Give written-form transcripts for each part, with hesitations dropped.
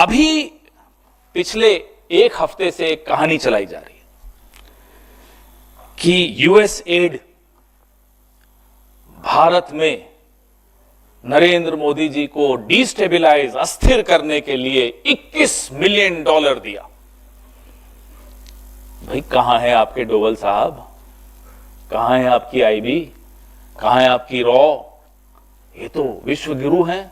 अभी पिछले एक हफ्ते से एक कहानी चलाई जा रही है कि यूएस एड भारत में नरेंद्र मोदी जी को डिस्टेबलाइज, अस्थिर करने के लिए $21 मिलियन दिया। भाई कहां है आपके डोवल साहब, कहां है आपकी आईबी, कहां है आपकी रॉ? ये तो विश्व गुरु हैं,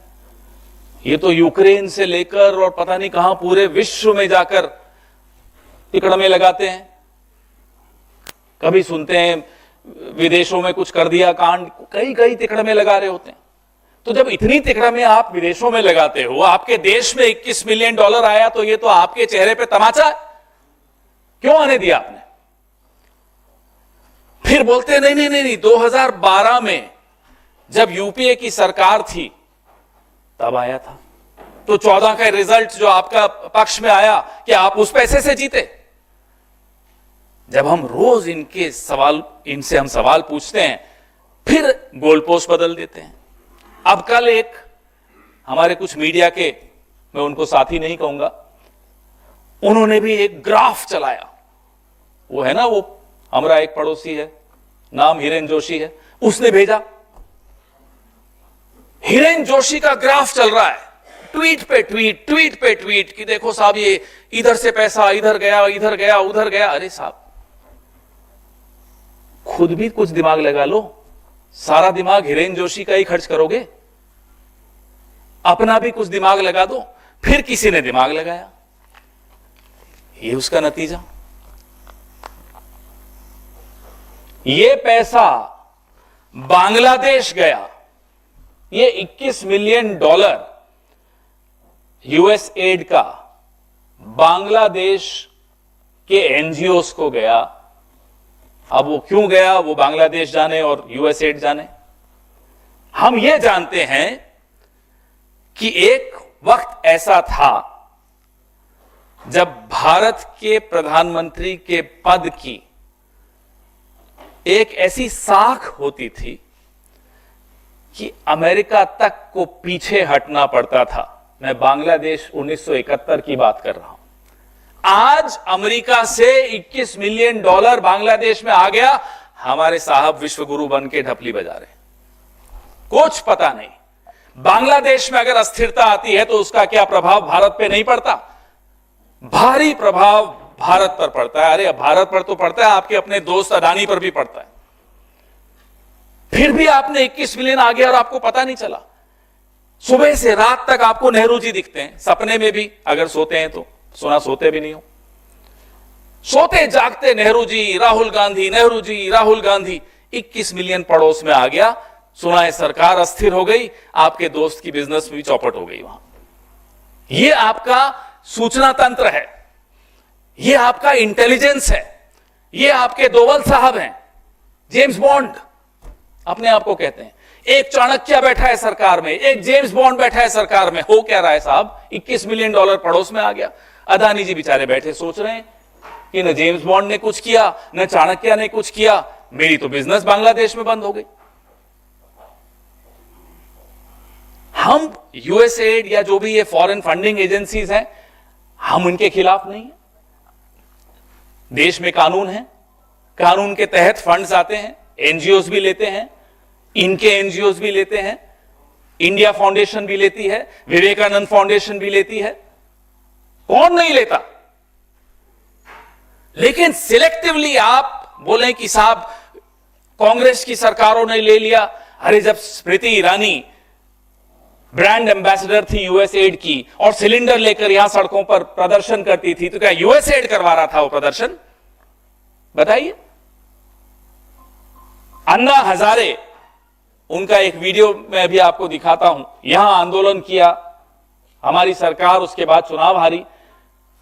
ये तो यूक्रेन से लेकर और पता नहीं कहां पूरे विश्व में जाकर तिकड़मे लगाते हैं। कभी सुनते हैं विदेशों में कुछ कर दिया कांड, कई कई तिकड़मे लगा रहे होते हैं। तो जब इतनी तिकड़मे आप विदेशों में लगाते हो, आपके देश में $21 मिलियन आया, तो ये तो आपके चेहरे पे तमाचा है। क्यों आने दिया आपने? फिर बोलते नहीं नहीं नहीं, 2012 में जब यूपीए की सरकार थी तब आया था। तो 14 का रिजल्ट जो आपका पक्ष में आया, कि आप उस पैसे से जीते? जब हम रोज इनसे हम सवाल पूछते हैं, फिर गोल पोस्ट बदल देते हैं। अब कल एक हमारे कुछ मीडिया के, मैं उनको साथी नहीं कहूंगा, उन्होंने भी एक ग्राफ चलाया। वो है ना, वो हमारा एक पड़ोसी है, नाम हिरेन जोशी है, उसने भेजा। हिरेन जोशी का ग्राफ चल रहा है, ट्वीट पे ट्वीट, ट्वीट पे ट्वीट, कि देखो साहब ये इधर से पैसा इधर गया, इधर गया, उधर गया। अरे साहब, खुद भी कुछ दिमाग लगा लो। सारा दिमाग हिरेन जोशी का ही खर्च करोगे? अपना भी कुछ दिमाग लगा दो। फिर किसी ने दिमाग लगाया, ये उसका नतीजा। ये पैसा बांग्लादेश गया, ये $21 मिलियन यूएस एड का बांग्लादेश के एनजीओस को गया। अब वो क्यों गया, वो बांग्लादेश जाने और यूएस एड जाने। हम ये जानते हैं कि एक वक्त ऐसा था जब भारत के प्रधानमंत्री के पद की एक ऐसी साख होती थी कि अमेरिका तक को पीछे हटना पड़ता था। मैं बांग्लादेश 1971 की बात कर रहा हूं। आज अमेरिका से $21 मिलियन बांग्लादेश में आ गया, हमारे साहब विश्वगुरु बन के ढपली बजा रहे। कुछ पता नहीं। बांग्लादेश में अगर अस्थिरता आती है तो उसका क्या प्रभाव भारत पे नहीं पड़ता? भारी प्रभाव भारत पर पड़ता है। अरे भारत पर तो पड़ता है, आपके अपने दोस्त अडानी पर भी पड़ता है। फिर भी आपने 21 मिलियन आ गया और आपको पता नहीं चला। सुबह से रात तक आपको नेहरू जी दिखते हैं, सपने में भी, अगर सोते हैं तो। सुना सोते भी नहीं हो, सोते जागते नेहरू जी, राहुल गांधी, नेहरू जी, राहुल गांधी। 21 मिलियन पड़ोस में आ गया। सुना है सरकार अस्थिर हो गई, आपके दोस्त की बिजनेस भी चौपट हो गई वहां। यह आपका सूचना तंत्र है, यह आपका इंटेलिजेंस है, यह आपके डोवल साहब हैं, जेम्स बॉन्ड अपने आप को कहते हैं। एक चाणक्य बैठा है सरकार में, एक जेम्स बॉन्ड बैठा है सरकार में। हो क्या रहा है साहब? $21 मिलियन पड़ोस में आ गया। अदानी जी बेचारे बैठे सोच रहे हैं कि न जेम्स बॉन्ड ने कुछ किया, न चाणक्य ने कुछ किया, मेरी तो बिजनेस बांग्लादेश में बंद हो गई। हम यूएसएड या जो भी ये फॉरेन फंडिंग एजेंसीज हैं, हम उनके खिलाफ नहीं है। देश में कानून है, कानून के तहत फंड्स आते हैं, एनजीओस भी लेते हैं, इनके एनजीओस भी लेते हैं, इंडिया फाउंडेशन भी लेती है, विवेकानंद फाउंडेशन भी लेती है। कौन नहीं लेता? लेकिन सिलेक्टिवली आप बोलें कि साहब कांग्रेस की सरकारों ने ले लिया। अरे जब स्मृति ईरानी ब्रांड एम्बेसडर थी यूएसएड की और सिलेंडर लेकर यहां सड़कों पर प्रदर्शन करती थी, तो क्या यूएसएड करवा रहा था वो प्रदर्शन? बताइए। अन्ना हजारे, उनका एक वीडियो मैं अभी आपको दिखाता हूं। यहां आंदोलन किया हमारी सरकार, उसके बाद चुनाव हारी,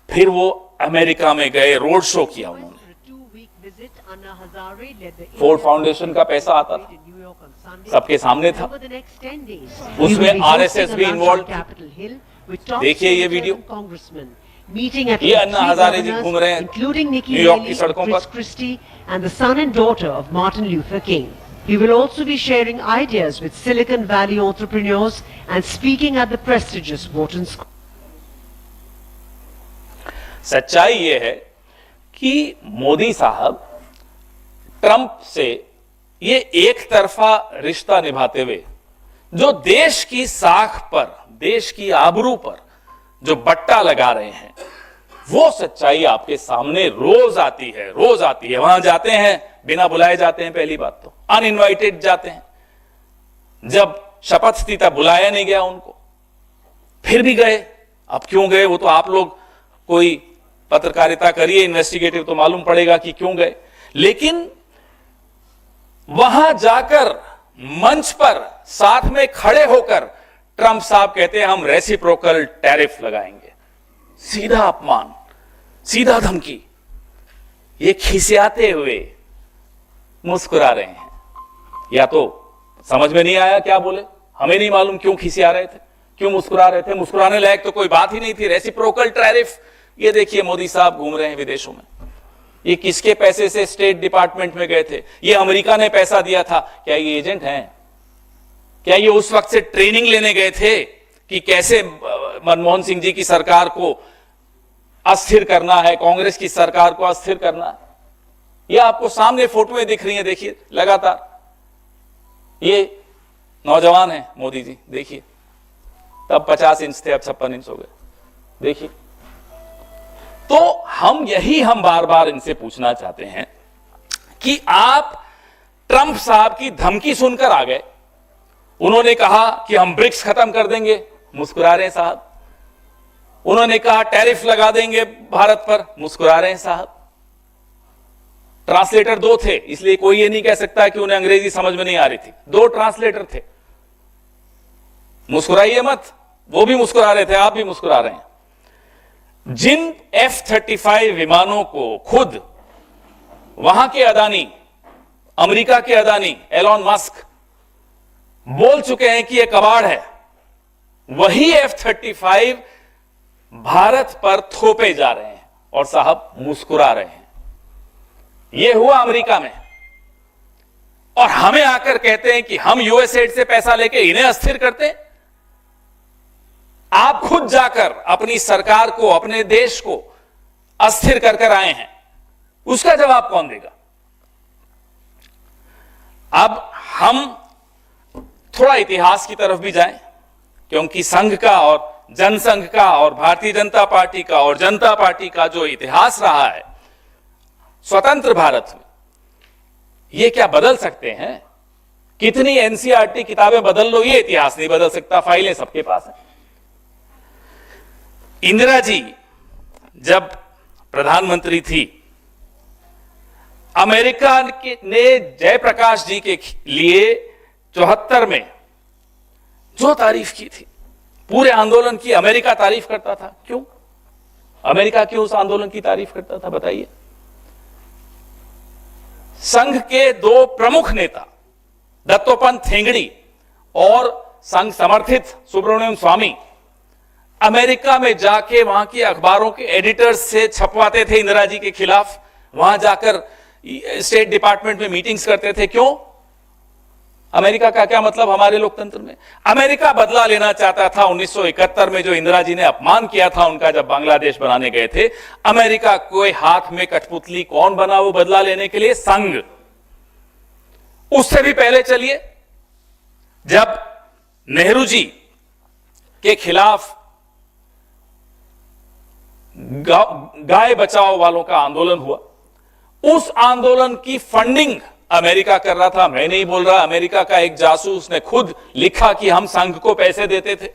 फिर वो अमेरिका में गए, रोड शो किया उन्होंने। फोर्ड फाउंडेशन का पैसा आता था, सबके सामने था, उसमें आरएसएस भी इन्वॉल्व। देखिए ये वीडियो, ये अन्ना हजारे जी घूम रहे हैं न्यूयॉर्क की सड़कों पर। He will also be sharing ideas with Silicon Valley entrepreneurs and speaking at the prestigious Wharton School. सच्चाई यह है कि मोदी साहब ट्रंप से ये एक तरफा रिश्ता निभाते हुए जो देश की साख पर, देश की आबरू पर जो बट्टा लगा रहे हैं, वो सच्चाई आपके सामने रोज आती है, रोज आती है। वहां जाते हैं, बिना बुलाए जाते हैं, पहली बात तो अनइनवाइटेड जाते हैं। जब शपथ थी तब बुलाया नहीं गया उनको, फिर भी गए। अब क्यों गए वो तो आप लोग कोई पत्रकारिता करिए, इन्वेस्टिगेटिव, तो मालूम पड़ेगा कि क्यों गए। लेकिन वहां जाकर मंच पर साथ में खड़े होकर ट्रंप साहब कहते हैं हम रेसिप्रोकल टैरिफ लगाएंगे। सीधा अपमान, सीधा धमकी। ये खिसियाते हुए मुस्कुरा रहे हैं। या तो समझ में नहीं आया क्या बोले, हमें नहीं मालूम क्यों खिसिया रहे थे, क्यों मुस्कुरा रहे थे। मुस्कुराने लायक तो कोई बात ही नहीं थी। रेसिप्रोकल टैरिफ, ये देखिए मोदी साहब घूम रहे हैं विदेशों में। ये किसके पैसे से स्टेट डिपार्टमेंट में गए थे? ये अमेरिका ने पैसा दिया था। क्या ये एजेंट हैं? क्या ये उस वक्त से ट्रेनिंग लेने गए थे कि कैसे मनमोहन सिंह जी की सरकार को अस्थिर करना है, कांग्रेस की सरकार को अस्थिर करना है? ये आपको सामने फोटोएं दिख रही हैं, देखिए लगातार। ये नौजवान है मोदी जी, देखिए, तब 50 इंच थे, अब 56 इंच हो गए, देखिए। तो हम बार बार इनसे पूछना चाहते हैं कि आप ट्रंप साहब की धमकी सुनकर आ गए। उन्होंने कहा कि हम ब्रिक्स खत्म कर देंगे, मुस्कुरा रहे हैं साहब। उन्होंने कहा टैरिफ लगा देंगे भारत पर, मुस्कुरा रहे हैं साहब। ट्रांसलेटर दो थे, इसलिए कोई ये नहीं कह सकता कि उन्हें अंग्रेजी समझ में नहीं आ रही थी। दो ट्रांसलेटर थे, मुस्कुराइए मत। वो भी मुस्कुरा रहे थे, आप भी मुस्कुरा रहे हैं। जिन F-35 विमानों को खुद वहां के अदानी, अमेरिका के अदानी एलॉन मस्क बोल चुके हैं कि यह कबाड़ है, वही F-35 भारत पर थोपे जा रहे हैं और साहब मुस्कुरा रहे हैं। यह हुआ अमेरिका में, और हमें आकर कहते हैं कि हम यूएसएड से पैसा लेके इन्हें अस्थिर करते हैं। आप खुद जाकर अपनी सरकार को, अपने देश को अस्थिर कर कर आए हैं, उसका जवाब कौन देगा? अब हम थोड़ा इतिहास की तरफ भी जाएं, क्योंकि संघ का और जनसंघ का और भारतीय जनता पार्टी का और जनता पार्टी का जो इतिहास रहा है स्वतंत्र भारत में, ये क्या बदल सकते हैं? कितनी एनसीईआरटी किताबें बदल लो, ये इतिहास नहीं बदल सकता। फाइलें सबके पास हैं। इंदिरा जी जब प्रधानमंत्री थी, अमेरिका ने जयप्रकाश जी के लिए 74 में जो तारीफ की थी, पूरे आंदोलन की अमेरिका तारीफ करता था। क्यों? अमेरिका क्यों उस आंदोलन की तारीफ करता था, बताइए? संघ के दो प्रमुख नेता दत्तोपंत ठेंगड़ी और संघ समर्थित सुब्रमण्यम स्वामी अमेरिका में जाके वहां की अखबारों के एडिटर्स से छपवाते थे इंदिरा जी के खिलाफ। वहां जाकर स्टेट डिपार्टमेंट में मीटिंग्स करते थे। क्यों? अमेरिका का क्या मतलब हमारे लोकतंत्र में? अमेरिका बदला लेना चाहता था 1971 में जो इंदिरा जी ने अपमान किया था उनका, जब बांग्लादेश बनाने गए थे। अमेरिका कोई हाथ में कठपुतली कौन बना वो बदला लेने के लिए? संघ। उससे भी पहले चलिए, जब नेहरू जी के खिलाफ गाय बचाओ वालों का आंदोलन हुआ, उस आंदोलन की फंडिंग अमेरिका कर रहा था। मैं नहीं बोल रहा, अमेरिका का एक जासूस ने खुद लिखा कि हम संघ को पैसे देते थे।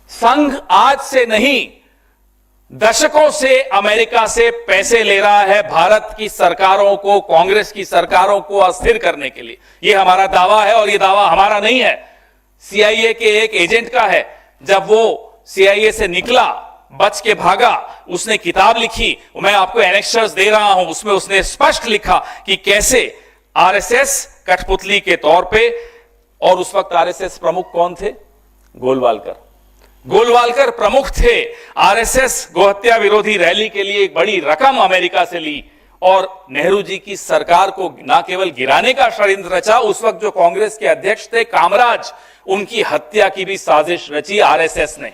संघ आज से नहीं, दशकों से अमेरिका से पैसे ले रहा है भारत की सरकारों को, कांग्रेस की सरकारों को अस्थिर करने के लिए। यह हमारा दावा है, और यह दावा हमारा नहीं है, सीआईए के एक एजेंट का है। जब वो सीआईए से निकला, बच के भागा, उसने किताब लिखी, मैं आपको एनेक्सर्स दे रहा हूं, उसमें उसने स्पष्ट लिखा कि कैसे आरएसएस कठपुतली के तौर पे, और उस वक्त आरएसएस प्रमुख कौन थे? गोलवालकर। गोलवालकर प्रमुख थे। आरएसएस गोहत्या विरोधी रैली के लिए एक बड़ी रकम अमेरिका से ली, और नेहरू जी की सरकार को न केवल गिराने का षड्यंत्र रचा, उस वक्त जो कांग्रेस के अध्यक्ष थे कामराज, उनकी हत्या की भी साजिश रची आरएसएस ने।